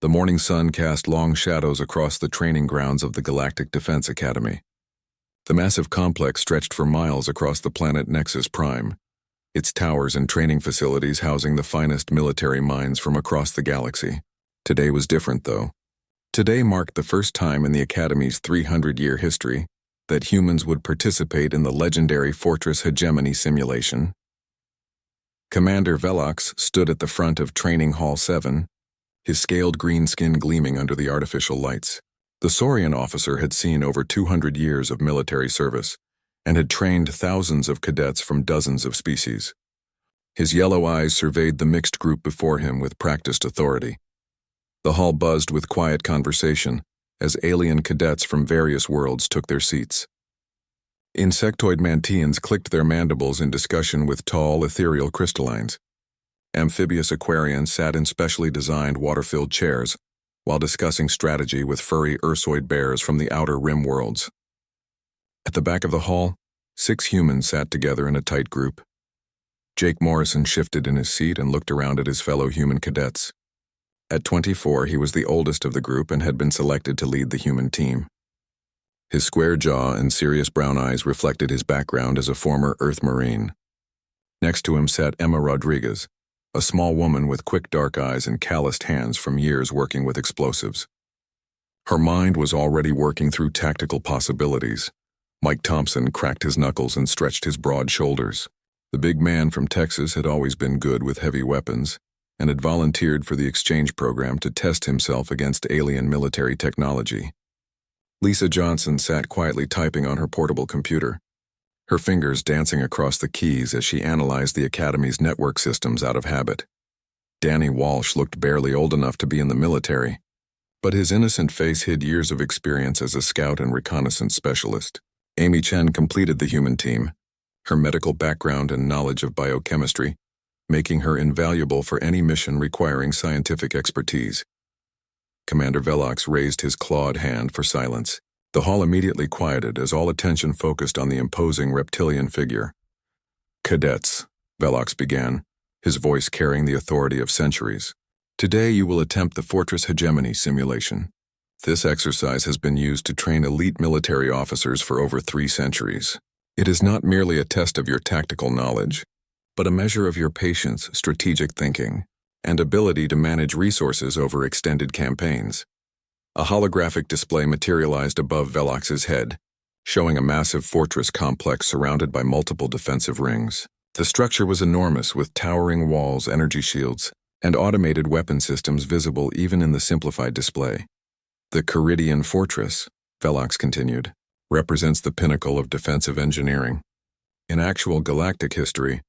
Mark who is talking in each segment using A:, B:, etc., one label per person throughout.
A: The morning sun cast long shadows across the training grounds of the Galactic Defense Academy. The massive complex stretched for miles across the planet Nexus Prime, its towers and training facilities housing the finest military minds from across the galaxy. Today was different, though. Today marked the first time in the Academy's 300-year history that humans would participate in the legendary Fortress Hegemony simulation. Commander Velox stood at the front of Training Hall 7, his scaled green skin gleaming under the artificial lights. The Saurian officer had seen over 200 years of military service and had trained thousands of cadets from dozens of species. His yellow eyes surveyed the mixed group before him with practiced authority. The hall buzzed with quiet conversation as alien cadets from various worlds took their seats. Insectoid Mantians clicked their mandibles in discussion with tall, ethereal crystallines. Amphibious Aquarians sat in specially designed water-filled chairs while discussing strategy with furry Ursoid bears from the outer rim worlds. At the back of the hall, 6 humans sat together in a tight group. Jake Morrison shifted in his seat and looked around at his fellow human cadets. At 24, he was the oldest of the group and had been selected to lead the human team. His square jaw and serious brown eyes reflected his background as a former Earth Marine. Next to him sat Emma Rodriguez, a small woman with quick dark eyes and calloused hands from years working with explosives. Her mind was already working through tactical possibilities. Mike Thompson cracked his knuckles and stretched his broad shoulders. The big man from Texas had always been good with heavy weapons and had volunteered for the exchange program to test himself against alien military technology. Lisa Johnson sat quietly typing on her portable computer, her fingers dancing across the keys as she analyzed the Academy's network systems out of habit. Danny Walsh looked barely old enough to be in the military, but his innocent face hid years of experience as a scout and reconnaissance specialist. Amy Chen completed the human team, her medical background and knowledge of biochemistry making her invaluable for any mission requiring scientific expertise. Commander Velox raised his clawed hand for silence. The hall immediately quieted as all attention focused on the imposing reptilian figure. "Cadets," Velox began, his voice carrying the authority of centuries. "Today you will attempt the Fortress Hegemony simulation. This exercise has been used to train elite military officers for over 3 centuries. It is not merely a test of your tactical knowledge, but a measure of your patience, strategic thinking, and ability to manage resources over extended campaigns." A holographic display materialized above Velox's head, showing a massive fortress complex surrounded by multiple defensive rings. The structure was enormous, with towering walls, energy shields, and automated weapon systems visible even in the simplified display. "The Caridian Fortress," Velox continued, "represents the pinnacle of defensive engineering. In actual galactic history,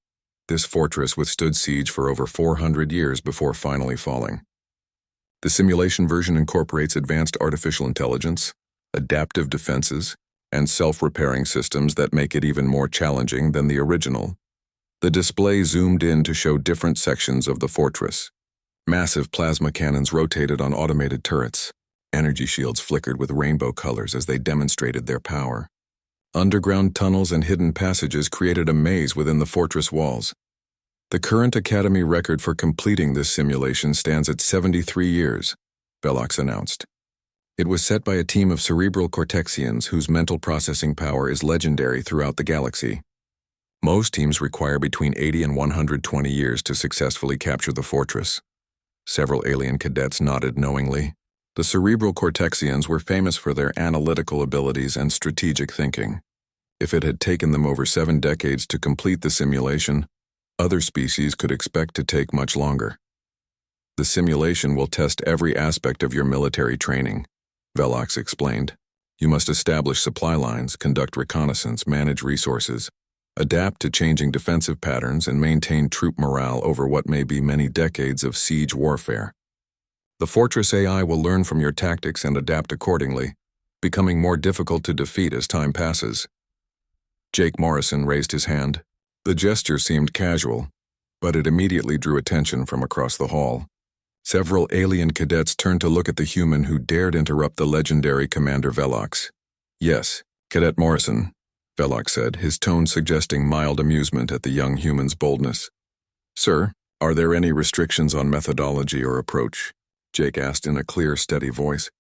A: this fortress withstood siege for over 400 years before finally falling. The simulation version incorporates advanced artificial intelligence, adaptive defenses, and self-repairing systems that make it even more challenging than the original. The display zoomed in to show different sections of the fortress. Massive plasma cannons rotated on automated turrets. Energy shields flickered with rainbow colors as they demonstrated their power. Underground tunnels and hidden passages created a maze within the fortress walls. The current Academy record for completing this simulation stands at 73 years, Velox announced. It was set by a team of cerebral cortexians whose mental processing power is legendary throughout the galaxy. Most teams require between 80 and 120 years to successfully capture the fortress. Several alien cadets nodded knowingly. The cerebral cortexians were famous for their analytical abilities and strategic thinking. If it had taken them over 7 decades to complete the simulation, other species could expect to take much longer. "The simulation will test every aspect of your military training," Velox explained. "You must establish supply lines, conduct reconnaissance, manage resources, adapt to changing defensive patterns, and maintain troop morale over what may be many decades of siege warfare. The Fortress AI will learn from your tactics and adapt accordingly, becoming more difficult to defeat as time passes." Jake Morrison raised his hand. The gesture seemed casual, but it immediately drew attention from across the hall. Several alien cadets turned to look at the human who dared interrupt the legendary Commander Velox. "Yes, Cadet Morrison," Velox said, his tone suggesting mild amusement at the young human's boldness. "Sir, are there any restrictions on methodology or approach?" Jake asked in a clear, steady voice.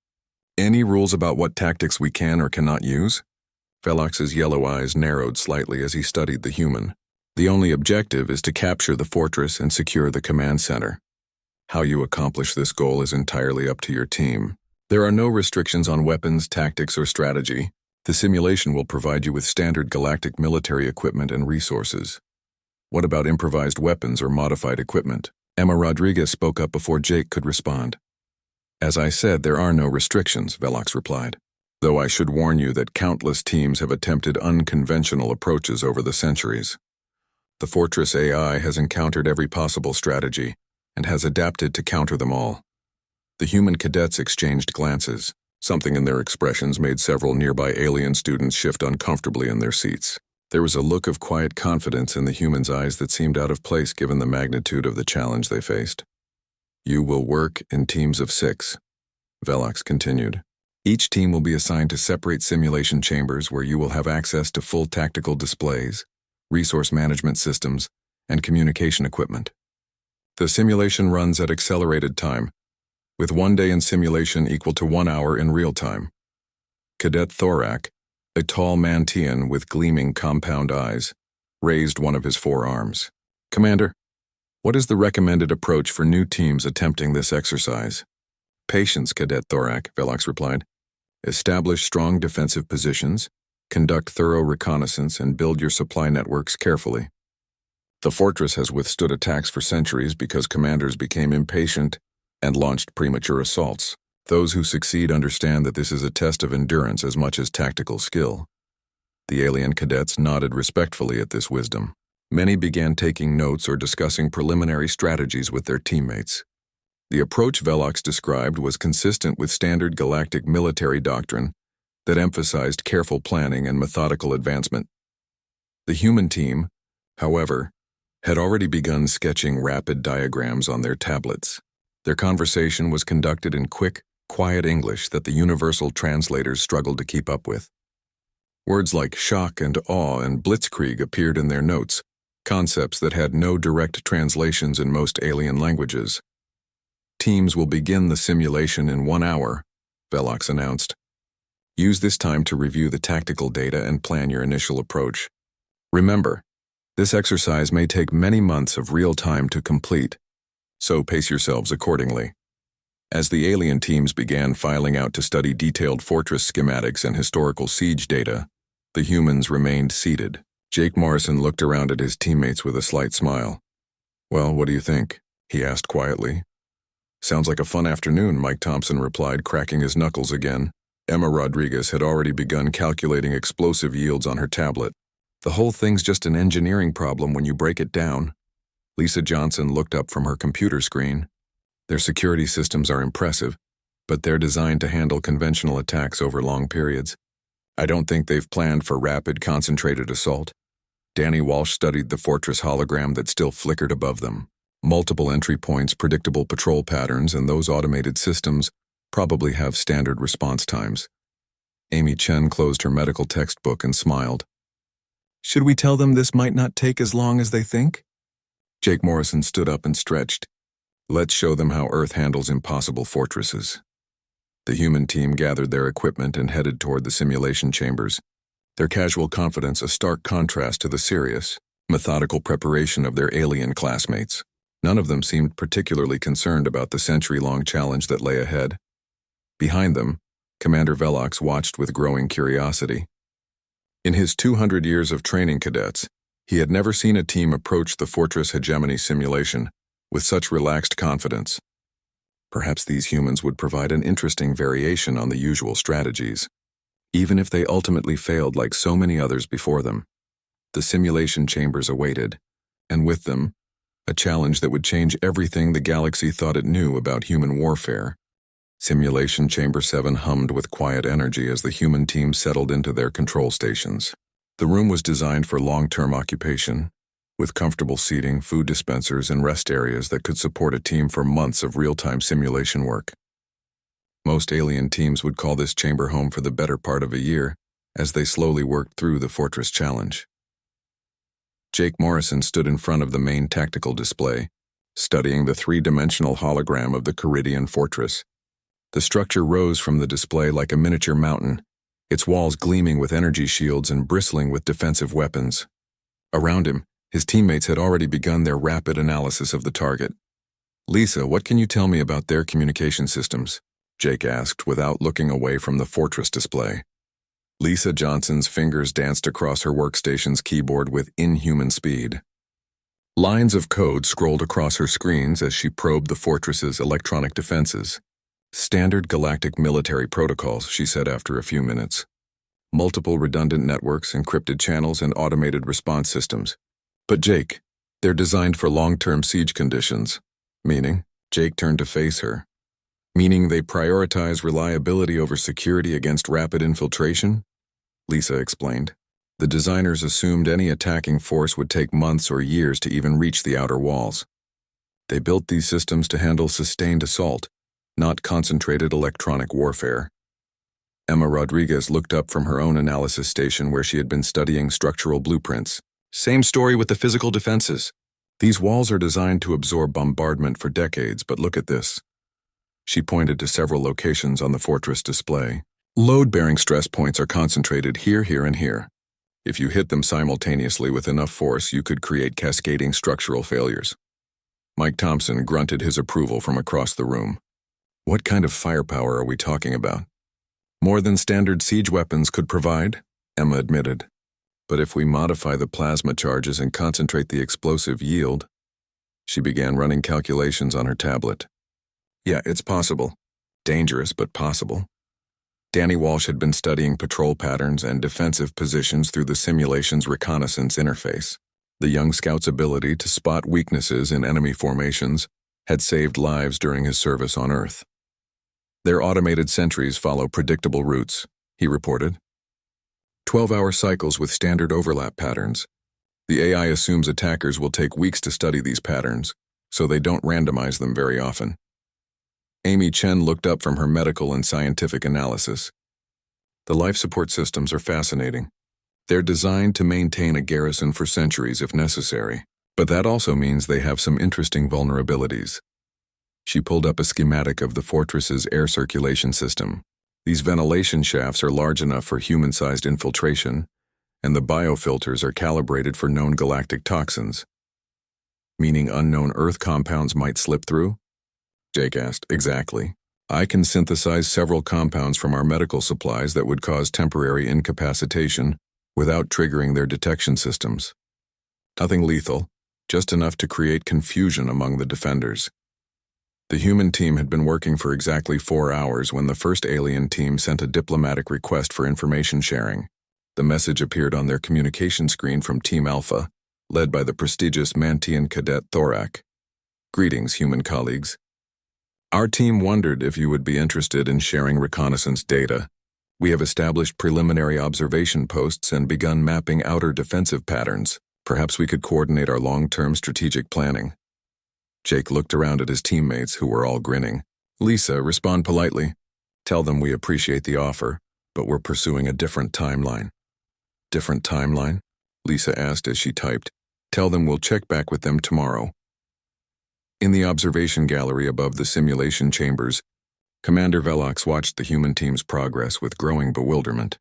A: Any rules about what tactics we can or cannot use? Velox's yellow eyes narrowed slightly as he studied the human. The only objective is to capture the fortress and secure the command center. How you accomplish this goal is entirely up to your team. There are no restrictions on weapons, tactics, or strategy. The simulation will provide you with standard galactic military equipment and resources. What about improvised weapons or modified equipment? Emma Rodriguez spoke up before Jake could respond. As I said, there are no restrictions, Velox replied. Though I should warn you that countless teams have attempted unconventional approaches over the centuries. The Fortress AI has encountered every possible strategy and has adapted to counter them all. The human cadets exchanged glances. Something in their expressions made several nearby alien students shift uncomfortably in their seats. There was a look of quiet confidence in the humans' eyes that seemed out of place given the magnitude of the challenge they faced. You will work in teams of 6, Velox continued. Each team will be assigned to separate simulation chambers where you will have access to full tactical displays, resource management systems, and communication equipment. The simulation runs at accelerated time, with 1 day in simulation equal to 1 hour in real time. Cadet Thorak, a tall Mantian with gleaming compound eyes, raised one of his forearms. Commander, what is the recommended approach for new teams attempting this exercise? Patience, Cadet Thorak, Velox replied. Establish strong defensive positions, conduct thorough reconnaissance, and build your supply networks carefully. The fortress has withstood attacks for centuries because commanders became impatient and launched premature assaults. Those who succeed understand that this is a test of endurance as much as tactical skill. The alien cadets nodded respectfully at this wisdom. Many began taking notes or discussing preliminary strategies with their teammates. The approach Velox described was consistent with standard galactic military doctrine that emphasized careful planning and methodical advancement. The human team, however, had already begun sketching rapid diagrams on their tablets. Their conversation was conducted in quick, quiet English that the universal translators struggled to keep up with. Words like shock and awe and blitzkrieg appeared in their notes, concepts that had no direct translations in most alien languages. Teams will begin the simulation in 1 hour, Velox announced. Use this time to review the tactical data and plan your initial approach. Remember, this exercise may take many months of real time to complete, so pace yourselves accordingly. As the alien teams began filing out to study detailed fortress schematics and historical siege data, the humans remained seated. Jake Morrison looked around at his teammates with a slight smile. Well, what do you think? He asked quietly. Sounds like a fun afternoon, Mike Thompson replied, cracking his knuckles again. Emma Rodriguez had already begun calculating explosive yields on her tablet. The whole thing's just an engineering problem when you break it down. Lisa Johnson looked up from her computer screen. Their security systems are impressive, but they're designed to handle conventional attacks over long periods. I don't think they've planned for rapid, concentrated assault. Danny Walsh studied the fortress hologram that still flickered above them. Multiple entry points, predictable patrol patterns, and those automated systems probably have standard response times. Amy Chen closed her medical textbook and smiled. Should we tell them this might not take as long as they think? Jake Morrison stood up and stretched. Let's show them how Earth handles impossible fortresses. The human team gathered their equipment and headed toward the simulation chambers, their casual confidence a stark contrast to the serious, methodical preparation of their alien classmates. None of them seemed particularly concerned about the century-long challenge that lay ahead. Behind them, Commander Velox watched with growing curiosity. In his 200 years of training cadets, he had never seen a team approach the Fortress Hegemony simulation with such relaxed confidence. Perhaps these humans would provide an interesting variation on the usual strategies, even if they ultimately failed like so many others before them. The simulation chambers awaited, and with them, a challenge that would change everything the galaxy thought it knew about human warfare. Simulation Chamber 7 hummed with quiet energy as the human team settled into their control stations. The room was designed for long-term occupation, with comfortable seating, food dispensers, and rest areas that could support a team for months of real-time simulation work. Most alien teams would call this chamber home for the better part of a year, as they slowly worked through the Fortress Challenge. Jake Morrison stood in front of the main tactical display, studying the three-dimensional hologram of the Caridian fortress. The structure rose from the display like a miniature mountain, its walls gleaming with energy shields and bristling with defensive weapons. Around him, his teammates had already begun their rapid analysis of the target. "Lisa, what can you tell me about their communication systems?" Jake asked without looking away from the fortress display. Lisa Johnson's fingers danced across her workstation's keyboard with inhuman speed. Lines of code scrolled across her screens as she probed the fortress's electronic defenses. "Standard galactic military protocols," she said after a few minutes. "Multiple redundant networks, encrypted channels, and automated response systems. But Jake, they're designed for long-term siege conditions." "Meaning?" Jake turned to face her. "Meaning they prioritize reliability over security against rapid infiltration?" Lisa explained. "The designers assumed any attacking force would take months or years to even reach the outer walls. They built these systems to handle sustained assault, not concentrated electronic warfare." Emma Rodriguez looked up from her own analysis station where she had been studying structural blueprints. "Same story with the physical defenses. These walls are designed to absorb bombardment for decades, but look at this." She pointed to several locations on the fortress display. "Load-bearing stress points are concentrated here, here, and here. If you hit them simultaneously with enough force, you could create cascading structural failures." Mike Thompson grunted his approval from across the room. "What kind of firepower are we talking about?" "More than standard siege weapons could provide," Emma admitted. "But if we modify the plasma charges and concentrate the explosive yield..." She began running calculations on her tablet. "Yeah, it's possible. Dangerous, but possible." Danny Walsh had been studying patrol patterns and defensive positions through the simulation's reconnaissance interface. The young scout's ability to spot weaknesses in enemy formations had saved lives during his service on Earth. "Their automated sentries follow predictable routes," he reported. 12-hour cycles with standard overlap patterns. The AI assumes attackers will take weeks to study these patterns, so they don't randomize them very often. Amy Chen looked up from her medical and scientific analysis. "The life support systems are fascinating. They're designed to maintain a garrison for centuries if necessary, but that also means they have some interesting vulnerabilities." She pulled up a schematic of the fortress's air circulation system. "These ventilation shafts are large enough for human-sized infiltration, and the biofilters are calibrated for known galactic toxins." "Meaning unknown Earth compounds might slip through?" Jake asked. "Exactly. I can synthesize several compounds from our medical supplies that would cause temporary incapacitation without triggering their detection systems. Nothing lethal, just enough to create confusion among the defenders." The human team had been working for exactly 4 hours when the first alien team sent a diplomatic request for information sharing. The message appeared on their communication screen from Team Alpha, led by the prestigious Mantian cadet Thorak. "Greetings, human colleagues. Our team wondered if you would be interested in sharing reconnaissance data. We have established preliminary observation posts and begun mapping outer defensive patterns. Perhaps we could coordinate our long-term strategic planning." Jake looked around at his teammates, who were all grinning. "Lisa, respond politely. Tell them we appreciate the offer, but we're pursuing a different timeline." "Different timeline?" Lisa asked as she typed. "Tell them we'll check back with them tomorrow." In the observation gallery above the simulation chambers, Commander Velox watched the human team's progress with growing bewilderment.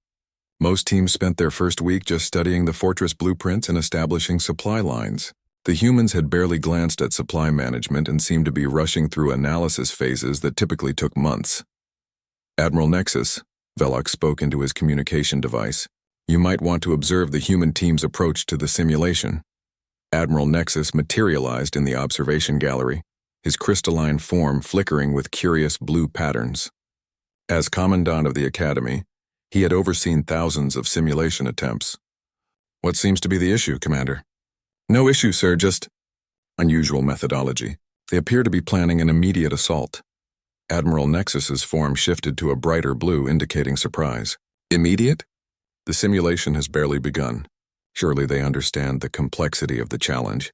A: Most teams spent their first week just studying the fortress blueprints and establishing supply lines. The humans had barely glanced at supply management and seemed to be rushing through analysis phases that typically took months. "Admiral Nexus," Velox spoke into his communication device, "you might want to observe the human team's approach to the simulation." Admiral Nexus materialized in the observation gallery, his crystalline form flickering with curious blue patterns. As Commandant of the Academy, he had overseen thousands of simulation attempts. "What seems to be the issue, Commander?" "No issue, sir, just unusual methodology. They appear to be planning an immediate assault." Admiral Nexus's form shifted to a brighter blue, indicating surprise. "Immediate?" "The simulation has barely begun. Surely they understand the complexity of the challenge."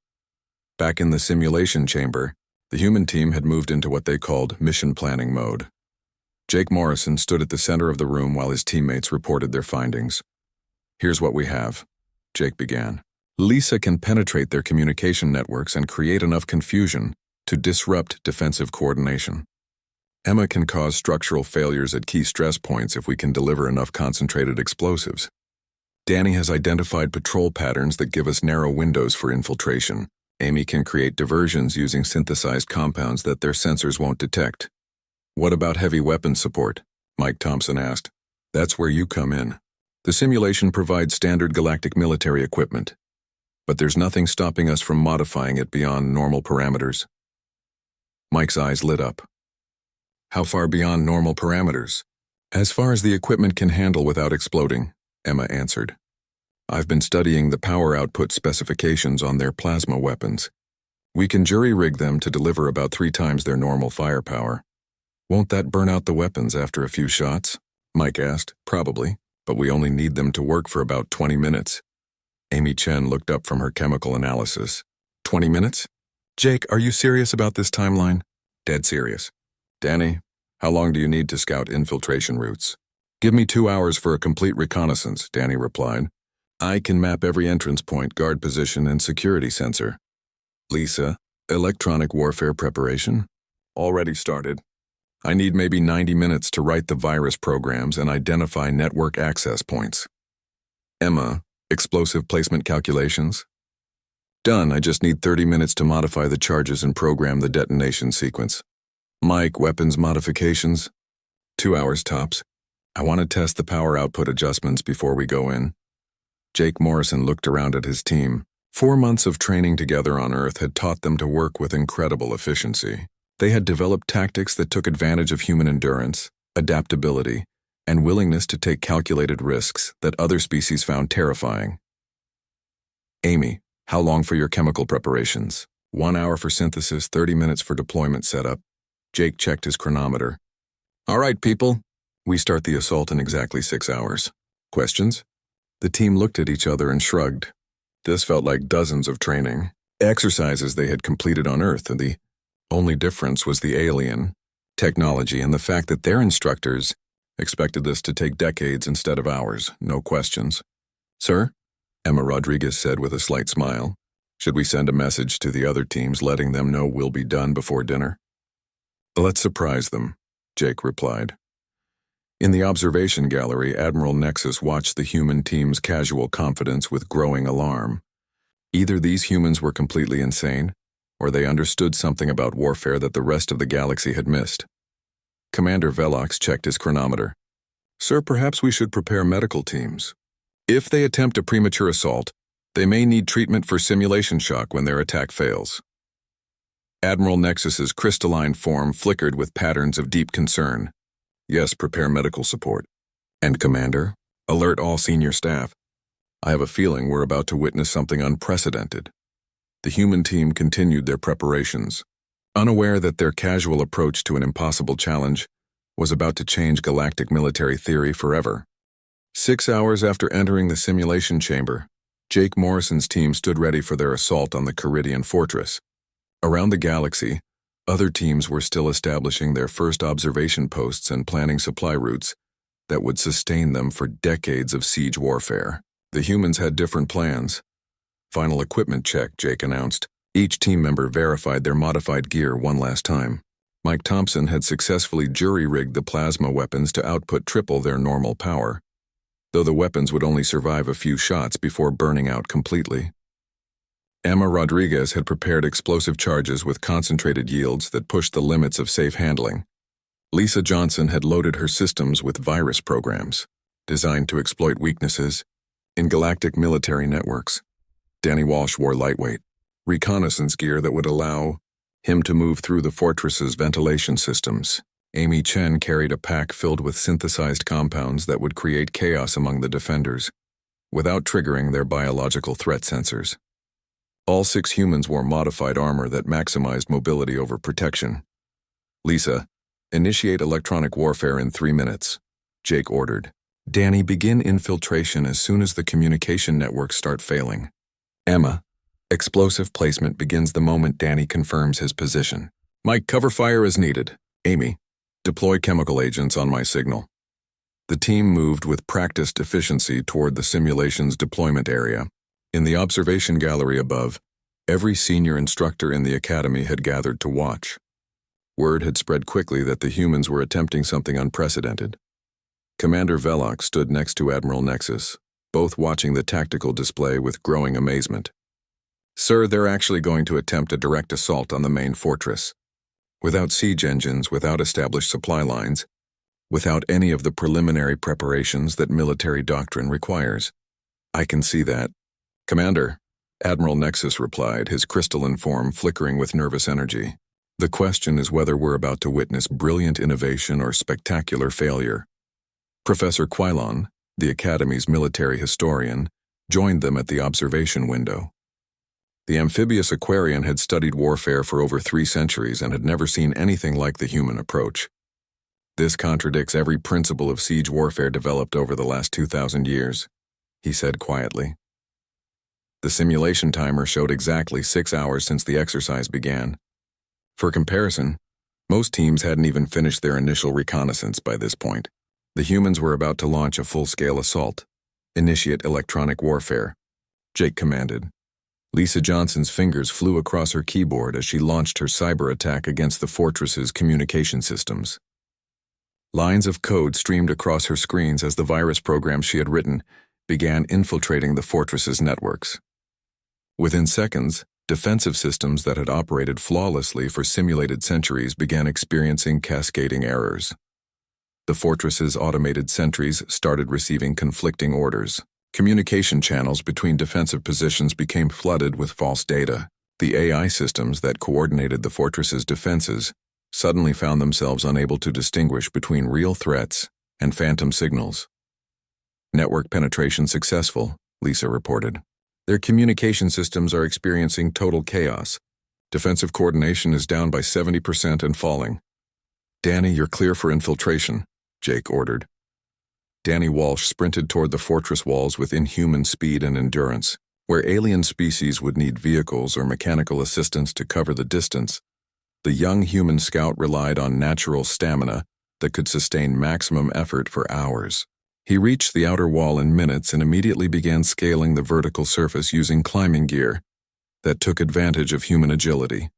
A: Back in the simulation chamber, the human team had moved into what they called mission planning mode. Jake Morrison stood at the center of the room while his teammates reported their findings. "Here's what we have," Jake began. "Lisa can penetrate their communication networks and create enough confusion to disrupt defensive coordination. Emma can cause structural failures at key stress points if we can deliver enough concentrated explosives. Danny has identified patrol patterns that give us narrow windows for infiltration. Amy can create diversions using synthesized compounds that their sensors won't detect. What about heavy weapons support? Mike Thompson asked. That's where you come in. The simulation provides standard galactic military equipment, but there's nothing stopping us from modifying it beyond normal parameters. Mike's eyes lit up. How far beyond normal parameters? As far as the equipment can handle without exploding, Emma answered. I've been studying the power output specifications on their plasma weapons. We can jury-rig them to deliver about 3 times their normal firepower. Won't that burn out the weapons after a few shots? Mike asked. Probably, but we only need them to work for about 20 minutes. Amy Chen looked up from her chemical analysis. 20 minutes? Jake, are you serious about this timeline? Dead serious. Danny, how long do you need to scout infiltration routes? Give me 2 hours for a complete reconnaissance, Danny replied. I can map every entrance point, guard position, and security sensor. Lisa, electronic warfare preparation? Already started. I need maybe 90 minutes to write the virus programs and identify network access points. Emma, explosive placement calculations? Done, I just need 30 minutes to modify the charges and program the detonation sequence. Mike, weapons modifications? 2 hours tops. I want to test the power output adjustments before we go in. Jake Morrison looked around at his team. 4 months of training together on Earth had taught them to work with incredible efficiency. They had developed tactics that took advantage of human endurance, adaptability, and willingness to take calculated risks that other species found terrifying. Amy, how long for your chemical preparations? 1 hour for synthesis, 30 minutes for deployment setup. Jake checked his chronometer. All right, people. We start the assault in exactly 6 hours. Questions? The team looked at each other and shrugged. This felt like dozens of training, exercises they had completed on Earth, and the only difference was the alien technology and the fact that their instructors expected this to take decades instead of hours, no questions. Sir? Emma Rodriguez said with a slight smile. Should we send a message to the other teams letting them know we'll be done before dinner? Let's surprise them, Jake replied. In the observation gallery, Admiral Nexus watched the human team's casual confidence with growing alarm. Either these humans were completely insane, or they understood something about warfare that the rest of the galaxy had missed. Commander Velox checked his chronometer. Sir, perhaps we should prepare medical teams. If they attempt a premature assault, they may need treatment for simulation shock when their attack fails. Admiral Nexus's crystalline form flickered with patterns of deep concern. Yes, prepare medical support. And Commander, alert all senior staff. I have a feeling we're about to witness something unprecedented. The human team continued their preparations, unaware that their casual approach to an impossible challenge was about to change galactic military theory forever. 6 hours after entering the simulation chamber, Jake Morrison's team stood ready for their assault on the Caridian fortress. Around the galaxy, other teams were still establishing their first observation posts and planning supply routes that would sustain them for decades of siege warfare. The humans had different plans. Final equipment check, Jake announced. Each team member verified their modified gear one last time. Mike Thompson had successfully jury-rigged the plasma weapons to output triple their normal power, though the weapons would only survive a few shots before burning out completely. Emma Rodriguez had prepared explosive charges with concentrated yields that pushed the limits of safe handling. Lisa Johnson had loaded her systems with virus programs, designed to exploit weaknesses in galactic military networks. Danny Walsh wore lightweight, reconnaissance gear that would allow him to move through the fortress's ventilation systems. Amy Chen carried a pack filled with synthesized compounds that would create chaos among the defenders, without triggering their biological threat sensors. All 6 humans wore modified armor that maximized mobility over protection. Lisa, initiate electronic warfare in 3 minutes, Jake ordered. Danny, begin infiltration as soon as the communication networks start failing. Emma, explosive placement begins the moment Danny confirms his position. Mike, cover fire as needed. Amy, deploy chemical agents on my signal. The team moved with practiced efficiency toward the simulation's deployment area. In the observation gallery above, Every senior instructor in the academy had gathered to watch. Word had spread quickly that the humans were attempting something unprecedented. Commander Velox stood next to Admiral Nexus, both watching the tactical display with growing amazement. "Sir, they're actually going to attempt a direct assault on the main fortress. Without siege engines, without established supply lines, without any of the preliminary preparations that military doctrine requires. I can see that." "Commander," Admiral Nexus replied, his crystalline form flickering with nervous energy. "The question is whether we're about to witness brilliant innovation or spectacular failure." Professor Quilon, the Academy's military historian, joined them at the observation window. The amphibious Aquarian had studied warfare for over 3 centuries and had never seen anything like the human approach. "This contradicts every principle of siege warfare developed over the last 2,000 years, he said quietly. The simulation timer showed exactly 6 hours since the exercise began. For comparison, most teams hadn't even finished their initial reconnaissance by this point. The humans were about to launch a full-scale assault. "Initiate electronic warfare," Jake commanded. Lisa Johnson's fingers flew across her keyboard as she launched her cyber attack against the fortress's communication systems. Lines of code streamed across her screens as the virus programs she had written began infiltrating the fortress's networks. Within seconds, defensive systems that had operated flawlessly for simulated centuries began experiencing cascading errors. The fortress's automated sentries started receiving conflicting orders. Communication channels between defensive positions became flooded with false data. The AI systems that coordinated the fortress's defenses suddenly found themselves unable to distinguish between real threats and phantom signals. "Network penetration successful," Lisa reported. "Their communication systems are experiencing total chaos. Defensive coordination is down by 70% and falling." "Danny, you're clear for infiltration," Jake ordered. Danny Walsh sprinted toward the fortress walls with inhuman speed and endurance. Where alien species would need vehicles or mechanical assistance to cover the distance, the young human scout relied on natural stamina that could sustain maximum effort for hours. He reached the outer wall in minutes and immediately began scaling the vertical surface using climbing gear that took advantage of human agility.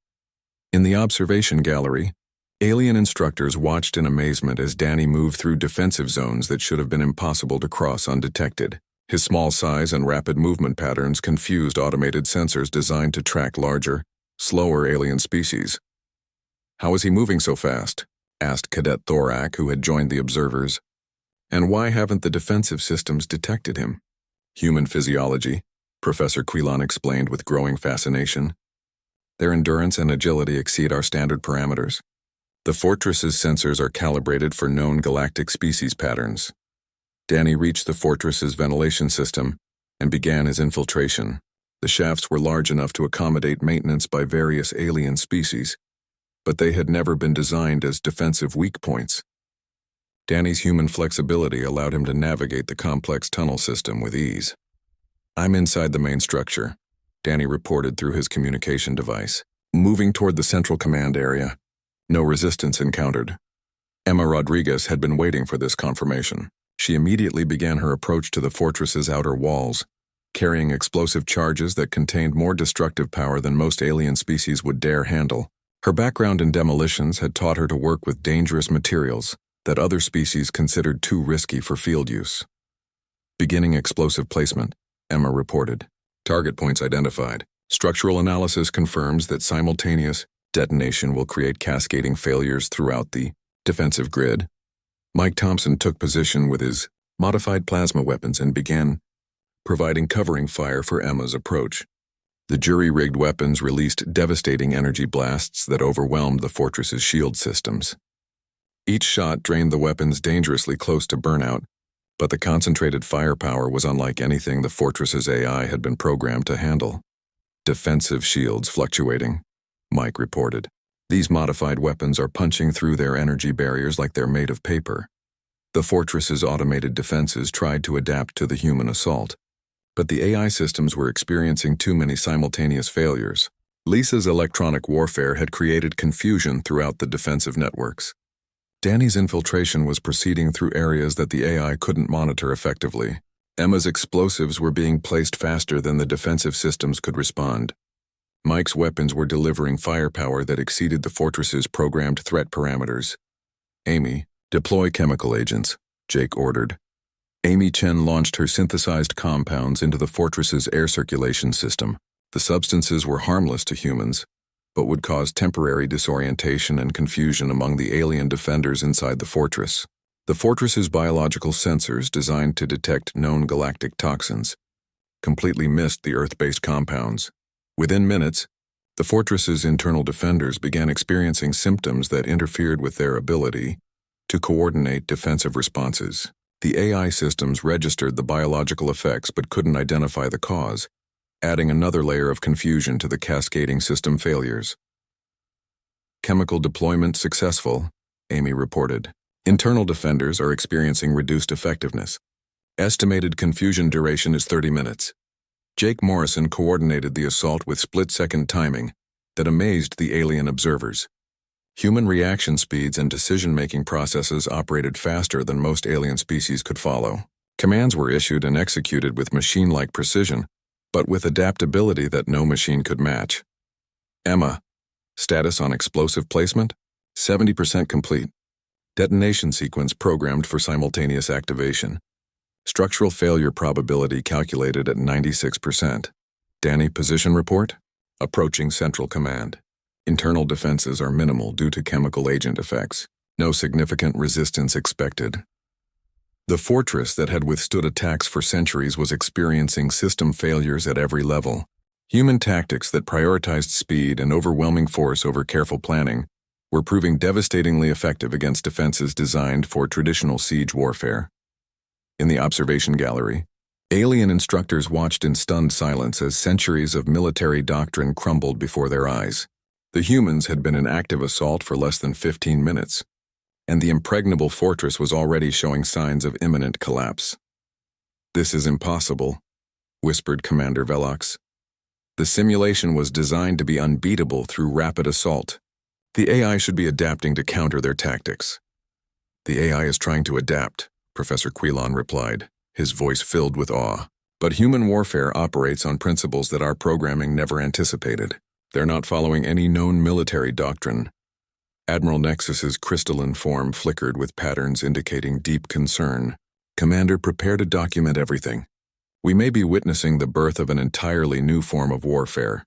A: In the observation gallery, alien instructors watched in amazement as Danny moved through defensive zones that should have been impossible to cross undetected. His small size and rapid movement patterns confused automated sensors designed to track larger, slower alien species. "How is he moving so fast?" asked Cadet Thorak, who had joined the observers. "And why haven't the defensive systems detected him?" "Human physiology," Professor Quilon explained with growing fascination. "Their endurance and agility exceed our standard parameters. The fortress's sensors are calibrated for known galactic species patterns." Danny reached the fortress's ventilation system and began his infiltration. The shafts were large enough to accommodate maintenance by various alien species, but they had never been designed as defensive weak points. Danny's human flexibility allowed him to navigate the complex tunnel system with ease. "I'm inside the main structure," Danny reported through his communication device. "Moving toward the central command area. No resistance encountered." Emma Rodriguez had been waiting for this confirmation. She immediately began her approach to the fortress's outer walls, carrying explosive charges that contained more destructive power than most alien species would dare handle. Her background in demolitions had taught her to work with dangerous materials that other species considered too risky for field use. "Beginning explosive placement," Emma reported. "Target points identified. Structural analysis confirms that simultaneous detonation will create cascading failures throughout the defensive grid." Mike Thompson took position with his modified plasma weapons and began providing covering fire for Emma's approach. The jury-rigged weapons released devastating energy blasts that overwhelmed the fortress's shield systems. Each shot drained the weapons dangerously close to burnout, but the concentrated firepower was unlike anything the fortress's AI had been programmed to handle. "Defensive shields fluctuating," Mike reported. "These modified weapons are punching through their energy barriers like they're made of paper." The fortress's automated defenses tried to adapt to the human assault, but the AI systems were experiencing too many simultaneous failures. Lisa's electronic warfare had created confusion throughout the defensive networks. Danny's infiltration was proceeding through areas that the AI couldn't monitor effectively. Emma's explosives were being placed faster than the defensive systems could respond. Mike's weapons were delivering firepower that exceeded the fortress's programmed threat parameters. Amy, deploy chemical agents, Jake ordered. Amy Chen launched her synthesized compounds into the fortress's air circulation system. The substances were harmless to humans, but would cause temporary disorientation and confusion among the alien defenders inside the fortress. The fortress's biological sensors, designed to detect known galactic toxins, completely missed the Earth-based compounds. Within minutes, the fortress's internal defenders began experiencing symptoms that interfered with their ability to coordinate defensive responses. The AI systems registered the biological effects but couldn't identify the cause, adding another layer of confusion to the cascading system failures. Chemical deployment successful, Amy reported. Internal defenders are experiencing reduced effectiveness. Estimated confusion duration is 30 minutes. Jake Morrison coordinated the assault with split-second timing that amazed the alien observers. Human reaction speeds and decision-making processes operated faster than most alien species could follow. Commands were issued and executed with machine-like precision, but with adaptability that no machine could match. Emma, status on explosive placement? 70% complete. Detonation sequence programmed for simultaneous activation. Structural failure probability calculated at 96%. Danny, position report? Approaching Central Command. Internal defenses are minimal due to chemical agent effects. No significant resistance expected. The fortress that had withstood attacks for centuries was experiencing system failures at every level. Human tactics that prioritized speed and overwhelming force over careful planning were proving devastatingly effective against defenses designed for traditional siege warfare. In the observation gallery, alien instructors watched in stunned silence as centuries of military doctrine crumbled before their eyes. The humans had been in active assault for less than 15 minutes, and the impregnable fortress was already showing signs of imminent collapse. "This is impossible," whispered Commander Velox. "The simulation was designed to be unbeatable through rapid assault. The AI should be adapting to counter their tactics." "The AI is trying to adapt," Professor Quilon replied, his voice filled with awe. "But human warfare operates on principles that our programming never anticipated. They're not following any known military doctrine." Admiral Nexus's crystalline form flickered with patterns indicating deep concern. "Commander, prepare to document everything. We may be witnessing the birth of an entirely new form of warfare."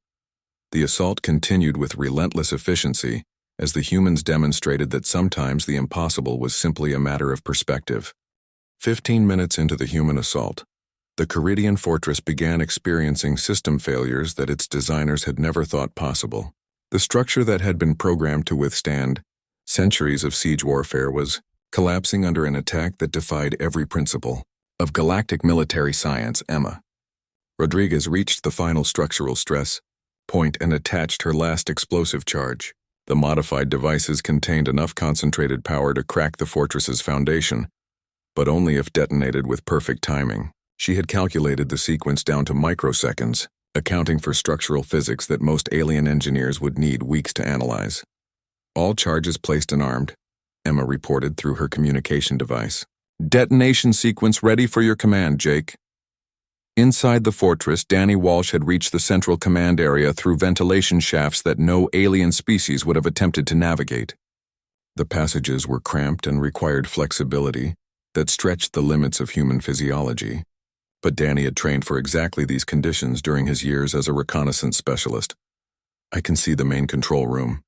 A: The assault continued with relentless efficiency as the humans demonstrated that sometimes the impossible was simply a matter of perspective. 15 minutes into the human assault, the Caridian fortress began experiencing system failures that its designers had never thought possible. The structure that had been programmed to withstand centuries of siege warfare was collapsing under an attack that defied every principle of galactic military science. Emma Rodriguez reached the final structural stress point and attached her last explosive charge. The modified devices contained enough concentrated power to crack the fortress's foundation, but only if detonated with perfect timing. She had calculated the sequence down to microseconds, accounting for structural physics that most alien engineers would need weeks to analyze. "All charges placed and armed," Emma reported through her communication device. "Detonation sequence ready for your command, Jake." Inside the fortress, Danny Walsh had reached the central command area through ventilation shafts that no alien species would have attempted to navigate. The passages were cramped and required flexibility that stretched the limits of human physiology. But Danny had trained for exactly these conditions during his years as a reconnaissance specialist. "I can see the main control room,"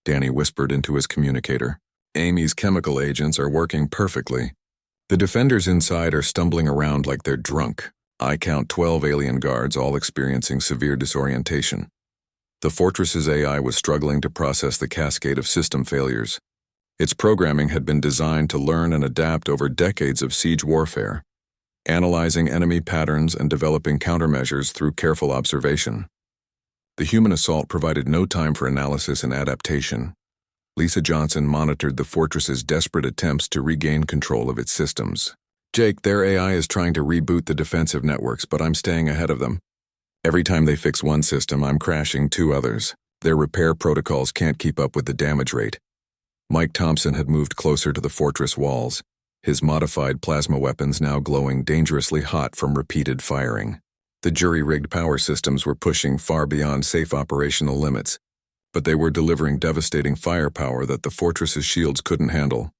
A: Danny whispered into his communicator. "Amy's chemical agents are working perfectly. The defenders inside are stumbling around like they're drunk. I count 12 alien guards, all experiencing severe disorientation." The fortress's AI was struggling to process the cascade of system failures. Its programming had been designed to learn and adapt over decades of siege warfare, analyzing enemy patterns and developing countermeasures through careful observation. The human assault provided no time for analysis and adaptation. Lisa Johnson monitored the fortress's desperate attempts to regain control of its systems. "Jake, their AI is trying to reboot the defensive networks, but I'm staying ahead of them. Every time they fix one system, I'm crashing 2 others. Their repair protocols can't keep up with the damage rate." Mike Thompson had moved closer to the fortress walls, his modified plasma weapons now glowing dangerously hot from repeated firing. The jury-rigged power systems were pushing far beyond safe operational limits, but they were delivering devastating firepower that the fortress's shields couldn't handle.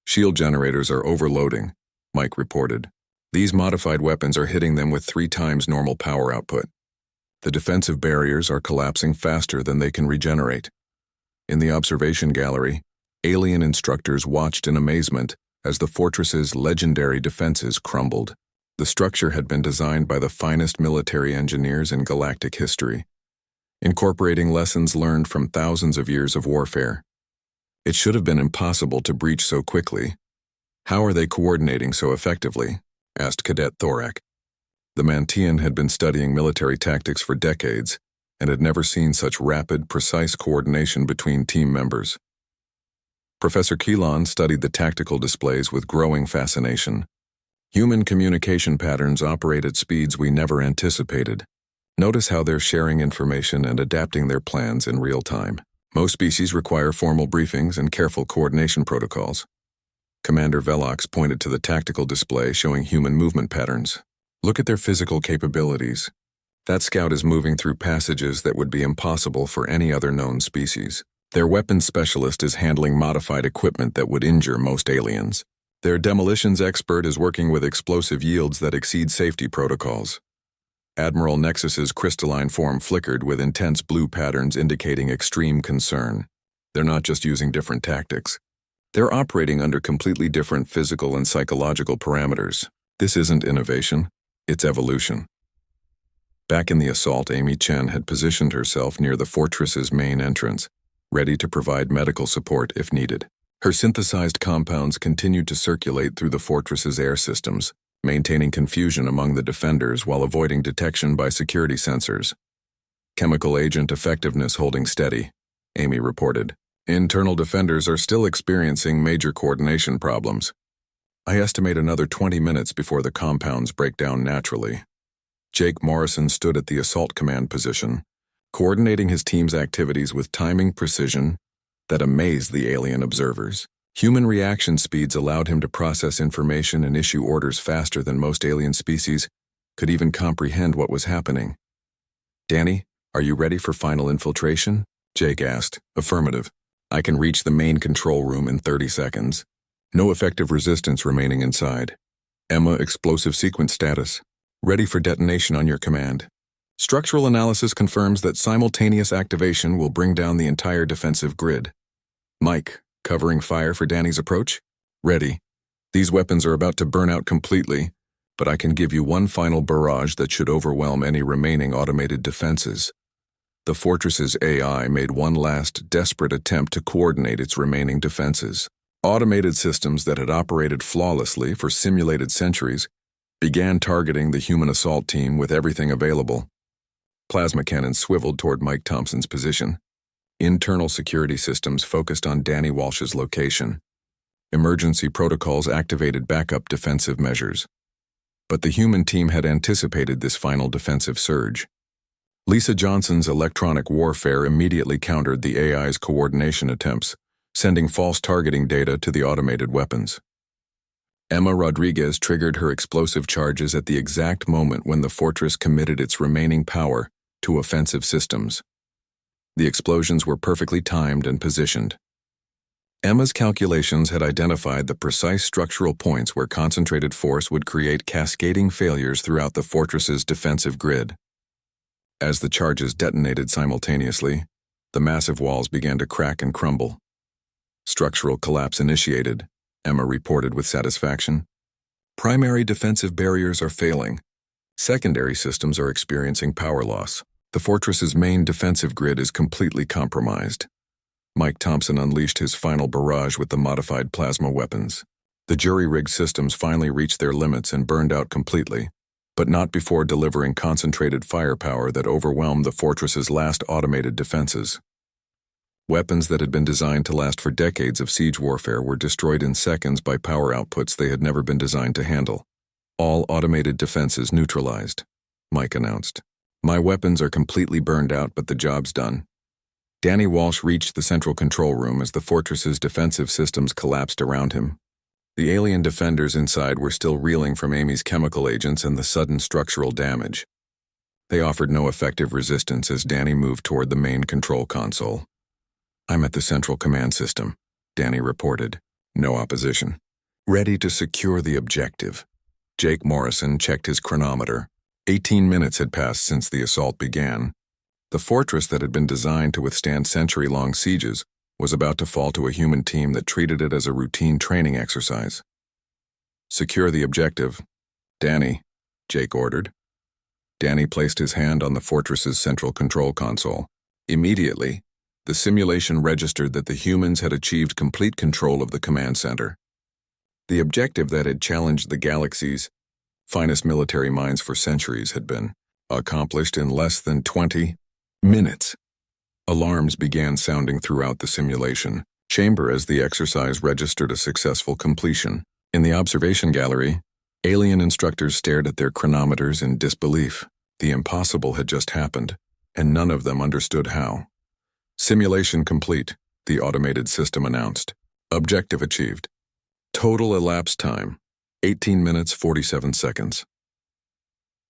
A: Shield generators are overloading, Mike reported. These modified weapons are hitting them with 3 times normal power output. The defensive barriers are collapsing faster than they can regenerate. In the observation gallery, alien instructors watched in amazement as the fortress's legendary defenses crumbled. The structure had been designed by the finest military engineers in galactic history, incorporating lessons learned from thousands of years of warfare. It should have been impossible to breach so quickly. How are they coordinating so effectively? Asked Cadet Thorak. The Mantian had been studying military tactics for decades and had never seen such rapid, precise coordination between team members. Professor Keelan studied the tactical displays with growing fascination. Human communication patterns operate at speeds we never anticipated. Notice how they're sharing information and adapting their plans in real time. Most species require formal briefings and careful coordination protocols. Commander Velox pointed to the tactical display showing human movement patterns. Look at their physical capabilities. That scout is moving through passages that would be impossible for any other known species. Their weapons specialist is handling modified equipment that would injure most aliens. Their demolitions expert is working with explosive yields that exceed safety protocols. Admiral Nexus's crystalline form flickered with intense blue patterns indicating extreme concern. They're not just using different tactics. They're operating under completely different physical and psychological parameters. This isn't innovation, it's evolution. Back in the assault, Amy Chen had positioned herself near the fortress's main entrance, ready to provide medical support if needed. Her synthesized compounds continued to circulate through the fortress's air systems, maintaining confusion among the defenders while avoiding detection by security sensors. Chemical agent effectiveness holding steady, Amy reported. Internal defenders are still experiencing major coordination problems. I estimate another 20 minutes before the compounds break down naturally. Jake Morrison stood at the assault command position, coordinating his team's activities with timing precision that amazed the alien observers. Human reaction speeds allowed him to process information and issue orders faster than most alien species could even comprehend what was happening. Danny, are you ready for final infiltration? Jake asked. Affirmative. I can reach the main control room in 30 seconds. No effective resistance remaining inside. Emma, explosive sequence status. Ready for detonation on your command. Structural analysis confirms that simultaneous activation will bring down the entire defensive grid. Mike, covering fire for Danny's approach? Ready. These weapons are about to burn out completely, but I can give you one final barrage that should overwhelm any remaining automated defenses. The fortress's AI made one last desperate attempt to coordinate its remaining defenses. Automated systems that had operated flawlessly for simulated centuries began targeting the human assault team with everything available. Plasma cannons swiveled toward Mike Thompson's position. Internal security systems focused on Danny Walsh's location. Emergency protocols activated backup defensive measures. But the human team had anticipated this final defensive surge. Lisa Johnson's electronic warfare immediately countered the AI's coordination attempts, sending false targeting data to the automated weapons. Emma Rodriguez triggered her explosive charges at the exact moment when the fortress committed its remaining power to offensive systems. The explosions were perfectly timed and positioned. Emma's calculations had identified the precise structural points where concentrated force would create cascading failures throughout the fortress's defensive grid. As the charges detonated simultaneously, the massive walls began to crack and crumble. Structural collapse initiated, Emma reported with satisfaction. Primary defensive barriers are failing. Secondary systems are experiencing power loss. The fortress's main defensive grid is completely compromised. Mike Thompson unleashed his final barrage with the modified plasma weapons. The jury-rigged systems finally reached their limits and burned out completely, but not before delivering concentrated firepower that overwhelmed the fortress's last automated defenses. Weapons that had been designed to last for decades of siege warfare were destroyed in seconds by power outputs they had never been designed to handle. All automated defenses neutralized, Mike announced. My weapons are completely burned out, but the job's done. Danny Walsh reached the central control room as the fortress's defensive systems collapsed around him. The alien defenders inside were still reeling from Amy's chemical agents and the sudden structural damage. They offered no effective resistance as Danny moved toward the main control console. "I'm at the central command system," Danny reported. No opposition. "Ready to secure the objective." Jake Morrison checked his chronometer. 18 minutes had passed since the assault began. The fortress that had been designed to withstand century-long sieges was about to fall to a human team that treated it as a routine training exercise. "Secure the objective." "Danny," Jake ordered. Danny placed his hand on the fortress's central control console. Immediately, the simulation registered that the humans had achieved complete control of the command center. The objective that had challenged the galaxy's finest military minds for centuries had been accomplished in less than 20 minutes. Alarms began sounding throughout the simulation chamber as the exercise registered a successful completion. In the observation gallery, alien instructors stared at their chronometers in disbelief. The impossible had just happened, and none of them understood how. "Simulation complete," the automated system announced. "Objective achieved. Total elapsed time, 18 minutes 47 seconds.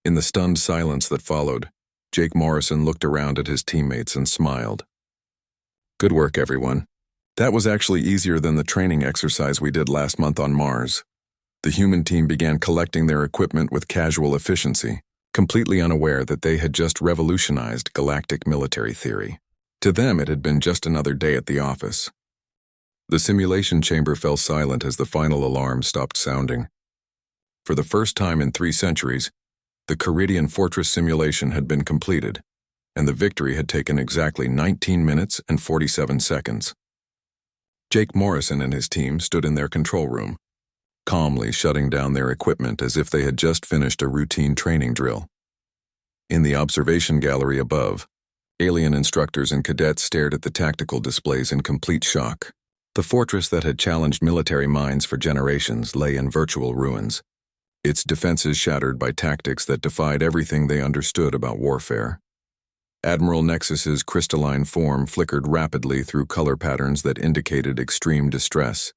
A: In the stunned silence that followed, Jake Morrison looked around at his teammates and smiled. "Good work, everyone. That was actually easier than the training exercise we did last month on Mars." The human team began collecting their equipment with casual efficiency, completely unaware that they had just revolutionized galactic military theory. To them, it had been just another day at the office. The simulation chamber fell silent as the final alarm stopped sounding. For the first time in 3 centuries, the Caridian Fortress simulation had been completed, and the victory had taken exactly 19 minutes and 47 seconds. Jake Morrison and his team stood in their control room, calmly shutting down their equipment as if they had just finished a routine training drill. In the observation gallery above, alien instructors and cadets stared at the tactical displays in complete shock. The fortress that had challenged military minds for generations lay in virtual ruins, its defenses shattered by tactics that defied everything they understood about warfare. Admiral Nexus's crystalline form flickered rapidly through color patterns that indicated extreme distress.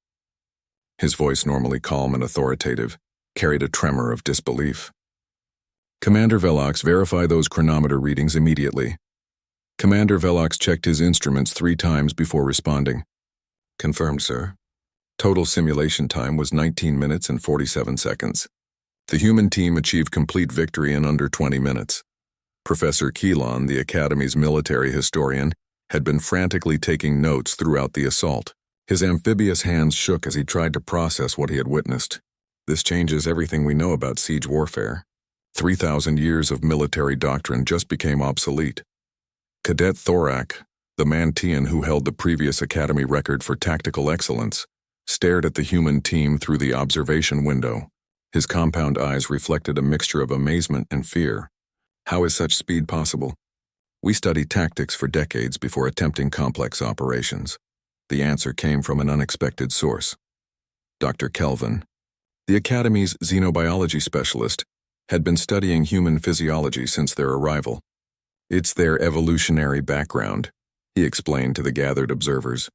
A: His voice, normally calm and authoritative, carried a tremor of disbelief. "Commander Velox, verify those chronometer readings immediately." Commander Velox checked his instruments 3 times before responding. "Confirmed, sir." Total simulation time was 19 minutes and 47 seconds. The human team achieved complete victory in under 20 minutes. Professor Keelan, the Academy's military historian, had been frantically taking notes throughout the assault. His amphibious hands shook as he tried to process what he had witnessed. "This changes everything we know about siege warfare. 3,000 years of military doctrine just became obsolete." Cadet Thorak, the Mantian who held the previous Academy record for tactical excellence, stared at the human team through the observation window. His compound eyes reflected a mixture of amazement and fear. "How is such speed possible?" "We studied tactics for decades before attempting complex operations." The answer came from an unexpected source. Dr. Kelvin, the Academy's xenobiology specialist, had been studying human physiology since their arrival. "It's their evolutionary background," he explained to the gathered observers.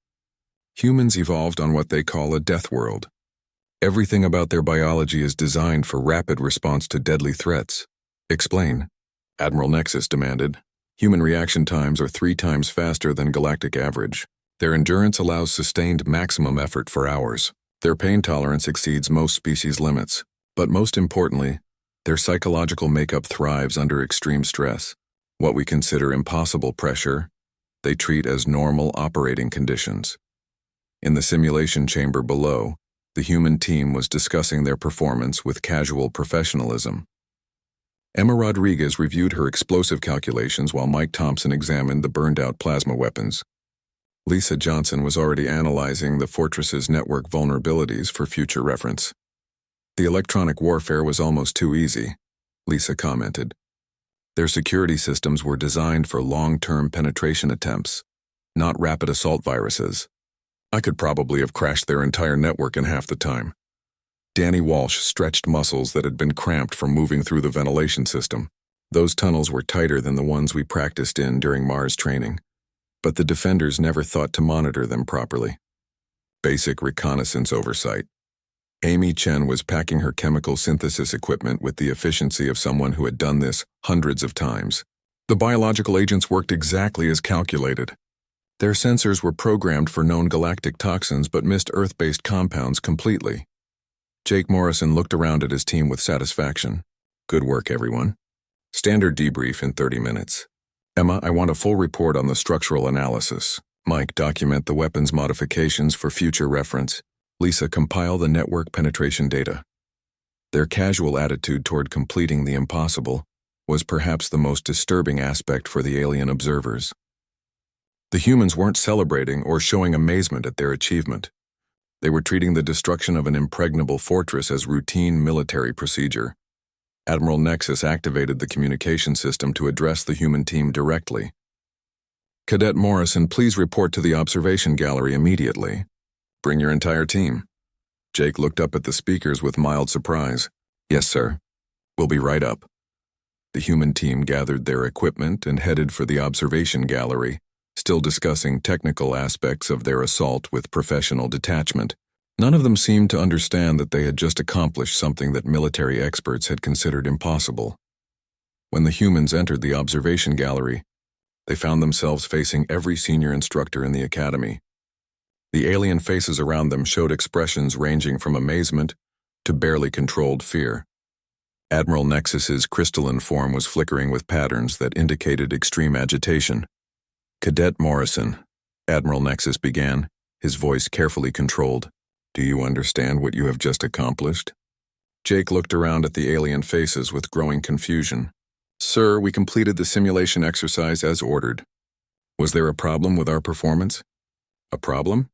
A: "Humans evolved on what they call a death world. Everything about their biology is designed for rapid response to deadly threats." "Explain," Admiral Nexus demanded. "Human reaction times are 3 times faster than galactic average. Their endurance allows sustained maximum effort for hours. Their pain tolerance exceeds most species' limits. But most importantly, their psychological makeup thrives under extreme stress. What we consider impossible pressure, they treat as normal operating conditions." In the simulation chamber below, the human team was discussing their performance with casual professionalism. Emma Rodriguez reviewed her explosive calculations while Mike Thompson examined the burned-out plasma weapons. Lisa Johnson was already analyzing the fortress's network vulnerabilities for future reference. "The electronic warfare was almost too easy," Lisa commented. "Their security systems were designed for long-term penetration attempts, not rapid assault viruses. I could probably have crashed their entire network in half the time." Danny Walsh stretched muscles that had been cramped from moving through the ventilation system. "Those tunnels were tighter than the ones we practiced in during Mars training, but the defenders never thought to monitor them properly. Basic reconnaissance oversight." Amy Chen was packing her chemical synthesis equipment with the efficiency of someone who had done this hundreds of times. The biological agents worked exactly as calculated. Their sensors were programmed for known galactic toxins but missed Earth-based compounds completely. Jake Morrison looked around at his team with satisfaction. Good work, everyone. Standard debrief in 30 minutes. Emma, I want a full report on the structural analysis. Mike, document the weapons modifications for future reference. Lisa, compile the network penetration data. Their casual attitude toward completing the impossible was perhaps the most disturbing aspect for the alien observers. The humans weren't celebrating or showing amazement at their achievement. They were treating the destruction of an impregnable fortress as routine military procedure. Admiral Nexus activated the communication system to address the human team directly. Cadet Morrison, please report to the observation gallery immediately. Bring your entire team. Jake looked up at the speakers with mild surprise. Yes, sir. We'll be right up. The human team gathered their equipment and headed for the observation gallery, still discussing technical aspects of their assault with professional detachment. None of them seemed to understand that they had just accomplished something that military experts had considered impossible. When the humans entered the observation gallery, they found themselves facing every senior instructor in the academy. The alien faces around them showed expressions ranging from amazement to barely controlled fear. Admiral Nexus's crystalline form was flickering with patterns that indicated extreme agitation. Cadet Morrison, Admiral Nexus began, his voice carefully controlled. Do you understand what you have just accomplished? Jake looked around at the alien faces with growing confusion. Sir, we completed the simulation exercise as ordered. Was there a problem with our performance? A problem?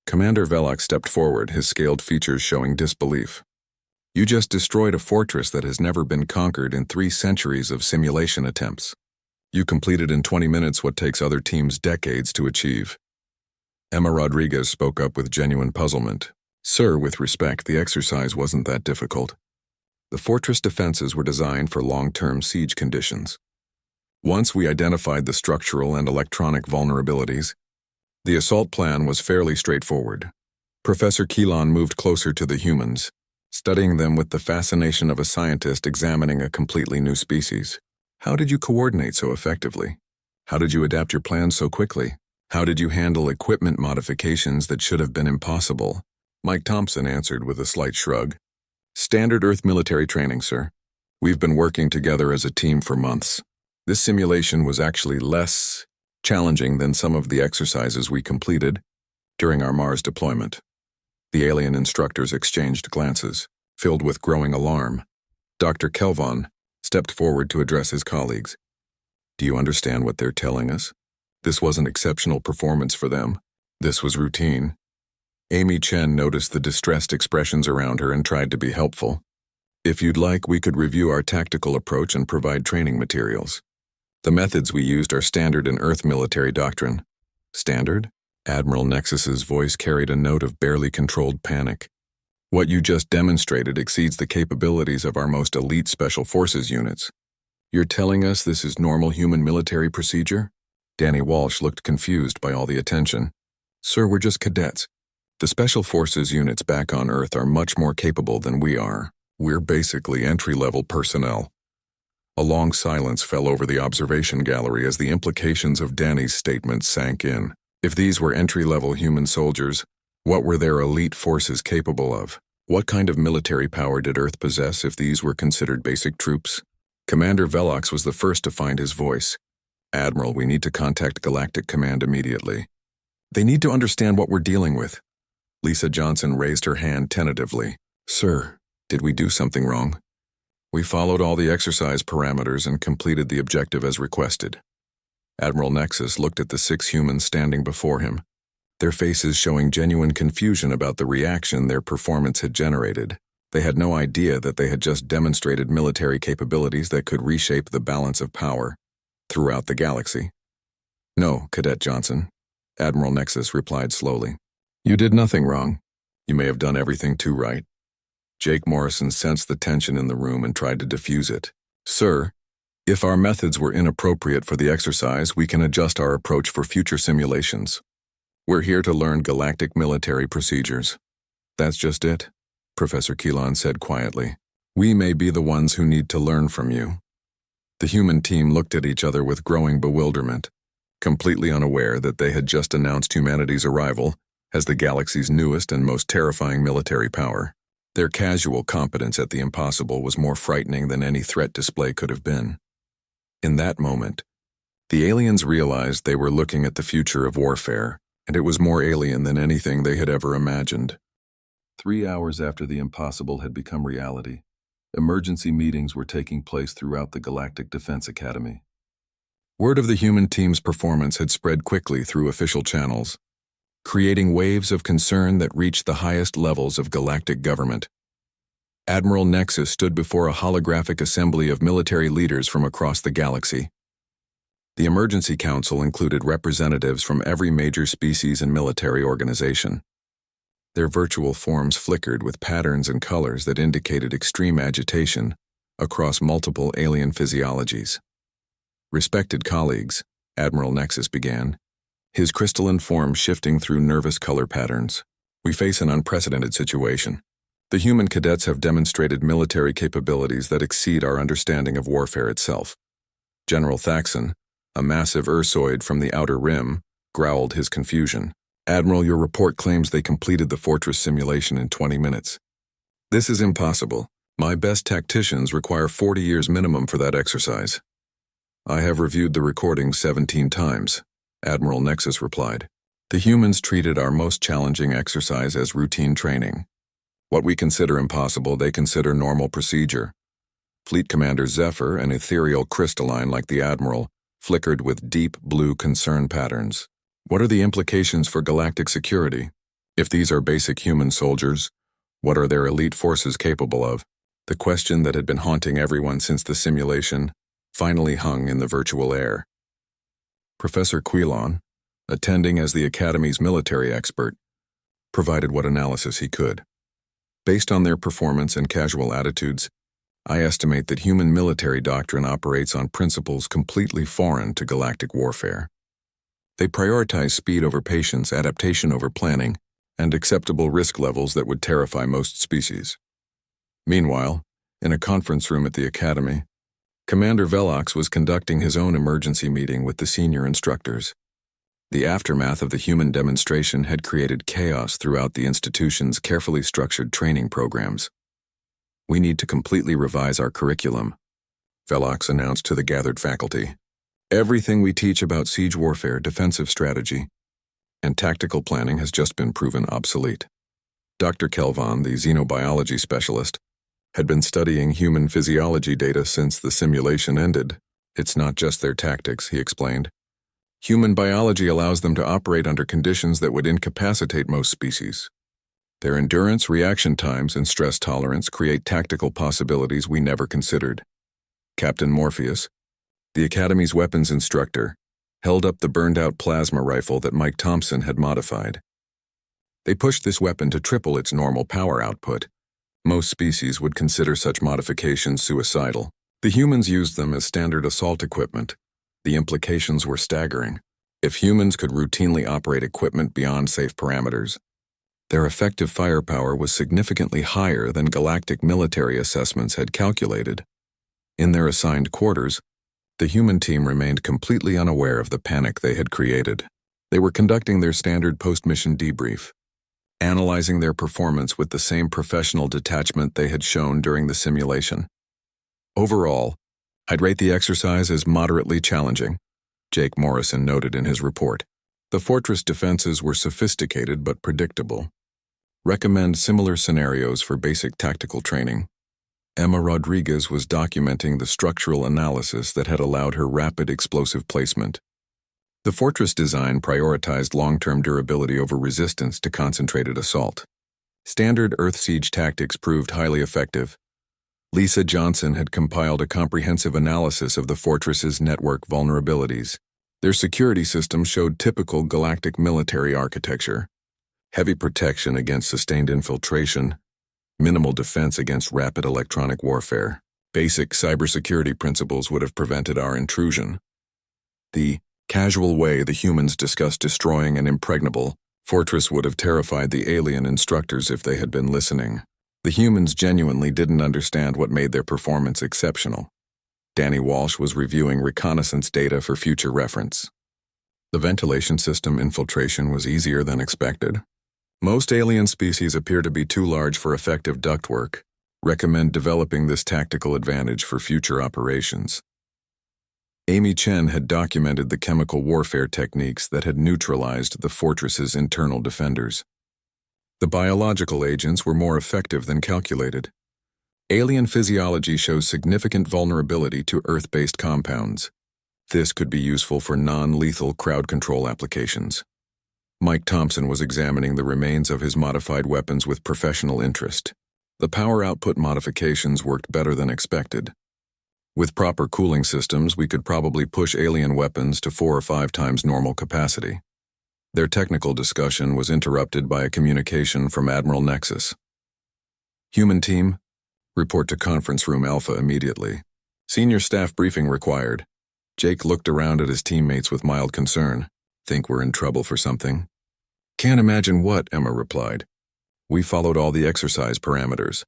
A: Commander Velox stepped forward, his scaled features showing disbelief. You just destroyed a fortress that has never been conquered in 3 centuries of simulation attempts. You completed in 20 minutes what takes other teams decades to achieve. Emma Rodriguez spoke up with genuine puzzlement. Sir, with respect, the exercise wasn't that difficult. The fortress defenses were designed for long-term siege conditions. Once we identified the structural and electronic vulnerabilities, the assault plan was fairly straightforward. Professor Keelan moved closer to the humans, studying them with the fascination of a scientist examining a completely new species. How did you coordinate so effectively? How did you adapt your plans so quickly? How did you handle equipment modifications that should have been impossible? Mike Thompson answered with a slight shrug. Standard Earth military training, sir. We've been working together as a team for months. This simulation was actually less challenging than some of the exercises we completed during our Mars deployment. The alien instructors exchanged glances, filled with growing alarm. Dr. Kelvon stepped forward to address his colleagues. Do you understand what they're telling us? This wasn't exceptional performance for them. This was routine. Amy Chen noticed the distressed expressions around her and tried to be helpful. If you'd like, we could review our tactical approach and provide training materials. The methods we used are standard in Earth military doctrine. Standard? Admiral Nexus's voice carried a note of barely controlled panic. What you just demonstrated exceeds the capabilities of our most elite special forces units. You're telling us this is normal human military procedure? Danny Walsh looked confused by all the attention. Sir, we're just cadets. The special forces units back on Earth are much more capable than we are. We're basically entry-level personnel. A long silence fell over the observation gallery as the implications of Danny's statement sank in. If these were entry-level human soldiers, what were their elite forces capable of? What kind of military power did Earth possess if these were considered basic troops? Commander Velox was the first to find his voice. Admiral, we need to contact Galactic Command immediately. They need to understand what we're dealing with. Lisa Johnson raised her hand tentatively. Sir, did we do something wrong? We followed all the exercise parameters and completed the objective as requested. Admiral Nexus looked at the 6 humans standing before him, their faces showing genuine confusion about the reaction their performance had generated. They had no idea that they had just demonstrated military capabilities that could reshape the balance of power throughout the galaxy. No, Cadet Johnson, Admiral Nexus replied slowly. You did nothing wrong. You may have done everything too right. Jake Morrison sensed the tension in the room and tried to diffuse it. Sir, if our methods were inappropriate for the exercise, we can adjust our approach for future simulations. We're here to learn galactic military procedures. That's just it. Professor Keelan said quietly. "We may be the ones who need to learn from you." The human team looked at each other with growing bewilderment, completely unaware that they had just announced humanity's arrival as the galaxy's newest and most terrifying military power. Their casual competence at the impossible was more frightening than any threat display could have been. In that moment, the aliens realized they were looking at the future of warfare, and it was more alien than anything they had ever imagined. 3 hours after the impossible had become reality, emergency meetings were taking place throughout the Galactic Defense Academy. Word of the human team's performance had spread quickly through official channels, creating waves of concern that reached the highest levels of galactic government. Admiral Nexus stood before a holographic assembly of military leaders from across the galaxy. The Emergency Council included representatives from every major species and military organization. Their virtual forms flickered with patterns and colors that indicated extreme agitation across multiple alien physiologies. "Respected colleagues," Admiral Nexus began, his crystalline form shifting through nervous color patterns. "We face an unprecedented situation. The human cadets have demonstrated military capabilities that exceed our understanding of warfare itself." General Thaxon, a massive Ursoid from the Outer Rim, growled his confusion. "Admiral, your report claims they completed the fortress simulation in 20 minutes. This is impossible. My best tacticians require 40 years minimum for that exercise." "I have reviewed the recording 17 times, Admiral Nexus replied. "The humans treated our most challenging exercise as routine training. What we consider impossible, they consider normal procedure." Fleet Commander Zephyr, an ethereal crystalline like the Admiral, flickered with deep blue concern patterns. "What are the implications for galactic security? If these are basic human soldiers, what are their elite forces capable of?" The question that had been haunting everyone since the simulation finally hung in the virtual air. Professor Quilon, attending as the Academy's military expert, provided what analysis he could. "Based on their performance and casual attitudes, I estimate that human military doctrine operates on principles completely foreign to galactic warfare. They prioritize speed over patience, adaptation over planning, and acceptable risk levels that would terrify most species." Meanwhile, in a conference room at the Academy, Commander Velox was conducting his own emergency meeting with the senior instructors. The aftermath of the human demonstration had created chaos throughout the institution's carefully structured training programs. "We need to completely revise our curriculum," Velox announced to the gathered faculty. "Everything we teach about siege warfare, defensive strategy, and tactical planning has just been proven obsolete." Dr. Kelvon, the xenobiology specialist, had been studying human physiology data since the simulation ended. "It's not just their tactics," he explained. "Human biology allows them to operate under conditions that would incapacitate most species. Their endurance, reaction times, and stress tolerance create tactical possibilities we never considered." Captain Morpheus, the Academy's weapons instructor, held up the burned-out plasma rifle that Mike Thompson had modified. "They pushed this weapon to triple its normal power output. Most species would consider such modifications suicidal. The humans used them as standard assault equipment. The implications were staggering. If humans could routinely operate equipment beyond safe parameters, their effective firepower was significantly higher than galactic military assessments had calculated." In their assigned quarters, the human team remained completely unaware of the panic they had created. They were conducting their standard post-mission debrief, analyzing their performance with the same professional detachment they had shown during the simulation. "Overall, I'd rate the exercise as moderately challenging," Jake Morrison noted in his report. "The fortress defenses were sophisticated but predictable. Recommend similar scenarios for basic tactical training." Emma Rodriguez was documenting the structural analysis that had allowed her rapid explosive placement. The fortress design prioritized long-term durability over resistance to concentrated assault. Standard Earth siege tactics proved highly effective. Lisa Johnson had compiled a comprehensive analysis of the fortress's network vulnerabilities. Their security system showed typical galactic military architecture: heavy protection against sustained infiltration, minimal defense against rapid electronic warfare. Basic cybersecurity principles would have prevented our intrusion. The casual way the humans discussed destroying an impregnable fortress would have terrified the alien instructors if they had been listening. The humans genuinely didn't understand what made their performance exceptional. Danny Walsh was reviewing reconnaissance data for future reference. The ventilation system infiltration was easier than expected. Most alien species appear to be too large for effective ductwork. Recommend developing this tactical advantage for future operations. Amy Chen had documented the chemical warfare techniques that had neutralized the fortress's internal defenders. The biological agents were more effective than calculated. Alien physiology shows significant vulnerability to Earth-based compounds. This could be useful for non-lethal crowd control applications. Mike Thompson was examining the remains of his modified weapons with professional interest. The power output modifications worked better than expected. With proper cooling systems, we could probably push alien weapons to 4 or 5 times normal capacity. Their technical discussion was interrupted by a communication from Admiral Nexus. Human team, report to conference room Alpha immediately. Senior staff briefing required. Jake looked around at his teammates with mild concern. Think we're in trouble for something? Can't imagine what, Emma replied. We followed all the exercise parameters.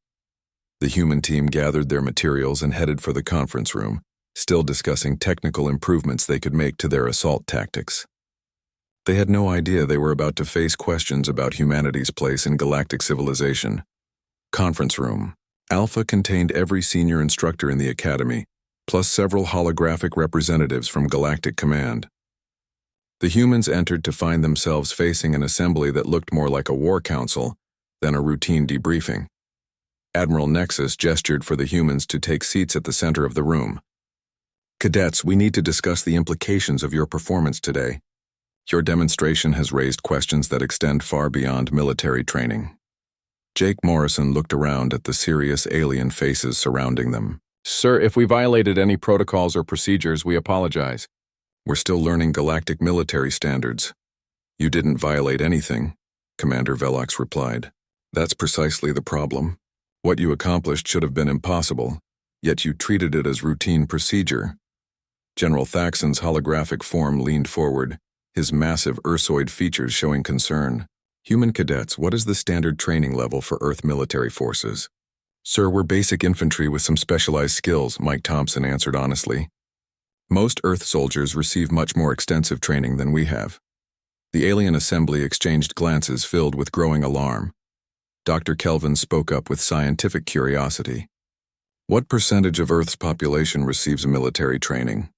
A: The human team gathered their materials and headed for the conference room, still discussing technical improvements they could make to their assault tactics. They had no idea they were about to face questions about humanity's place in galactic civilization. Conference room. Alpha contained every senior instructor in the academy, plus several holographic representatives from Galactic Command. The humans entered to find themselves facing an assembly that looked more like a war council than a routine debriefing. Admiral Nexus gestured for the humans to take seats at the center of the room. Cadets, we need to discuss the implications of your performance today. Your demonstration has raised questions that extend far beyond military training. Jake Morrison looked around at the serious alien faces surrounding them. Sir, if we violated any protocols or procedures, we apologize. We're still learning galactic military standards. You didn't violate anything, Commander Velox replied. That's precisely the problem. What you accomplished should have been impossible, yet you treated it as routine procedure. General Thaxon's holographic form leaned forward, his massive Ursoid features showing concern. Human cadets, what is the standard training level for Earth military forces? Sir, we're basic infantry with some specialized skills, Mike Thompson answered honestly. Most Earth soldiers receive much more extensive training than we have. The alien assembly exchanged glances filled with growing alarm. Dr. Kelvin spoke up with scientific curiosity. What percentage of Earth's population receives military training?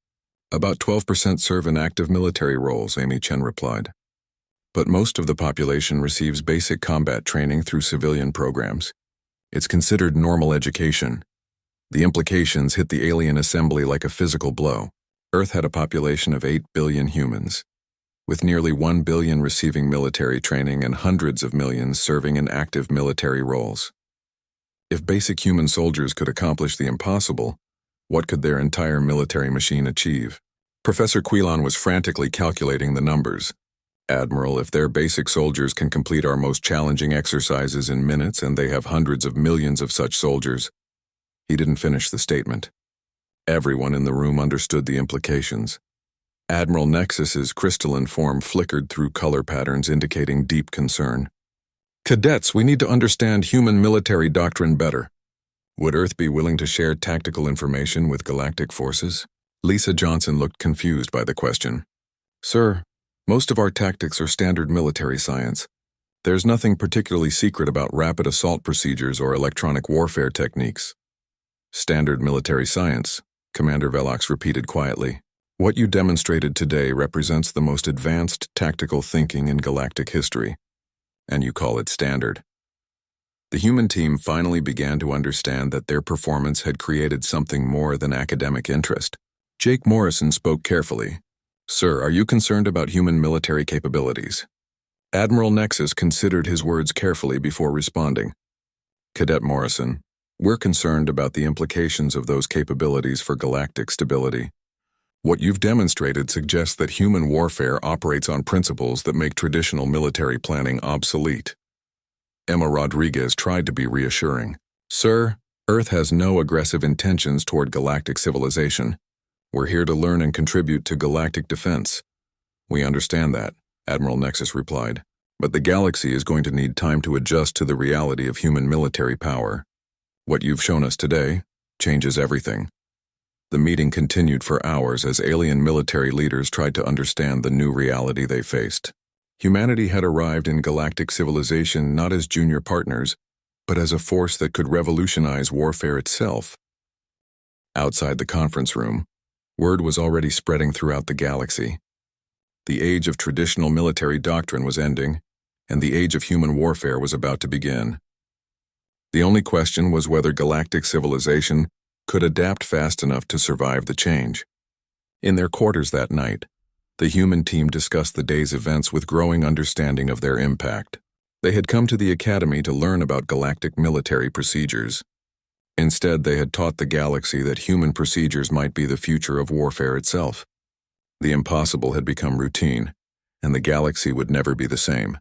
A: About 12% serve in active military roles, Amy Chen replied. But most of the population receives basic combat training through civilian programs. It's considered normal education. The implications hit the alien assembly like a physical blow. Earth had a population of 8 billion humans, with nearly 1 billion receiving military training and hundreds of millions serving in active military roles. If basic human soldiers could accomplish the impossible, what could their entire military machine achieve? Professor Quilon was frantically calculating the numbers. Admiral, if their basic soldiers can complete our most challenging exercises in minutes and they have hundreds of millions of such soldiers. He didn't finish the statement. Everyone in the room understood the implications. Admiral Nexus's crystalline form flickered through color patterns indicating deep concern. Cadets, we need to understand human military doctrine better. Would Earth be willing to share tactical information with galactic forces? Lisa Johnson looked confused by the question. Sir, most of our tactics are standard military science. There's nothing particularly secret about rapid assault procedures or electronic warfare techniques. Standard military science, Commander Velox repeated quietly. What you demonstrated today represents the most advanced tactical thinking in galactic history, and you call it standard. The human team finally began to understand that their performance had created something more than academic interest. Jake Morrison spoke carefully. Sir, are you concerned about human military capabilities? Admiral Nexus considered his words carefully before responding. Cadet Morrison, we're concerned about the implications of those capabilities for galactic stability. What you've demonstrated suggests that human warfare operates on principles that make traditional military planning obsolete. Emma Rodriguez tried to be reassuring. Sir, Earth has no aggressive intentions toward galactic civilization. We're here to learn and contribute to galactic defense. We understand that, Admiral Nexus replied. But the galaxy is going to need time to adjust to the reality of human military power. What you've shown us today changes everything. The meeting continued for hours as alien military leaders tried to understand the new reality they faced. Humanity had arrived in galactic civilization not as junior partners, but as a force that could revolutionize warfare itself. Outside the conference room, word was already spreading throughout the galaxy. The age of traditional military doctrine was ending, and the age of human warfare was about to begin. The only question was whether galactic civilization could adapt fast enough to survive the change. In their quarters that night, the human team discussed the day's events with growing understanding of their impact. They had come to the academy to learn about galactic military procedures. Instead, they had taught the galaxy that human procedures might be the future of warfare itself. The impossible had become routine, and the galaxy would never be the same.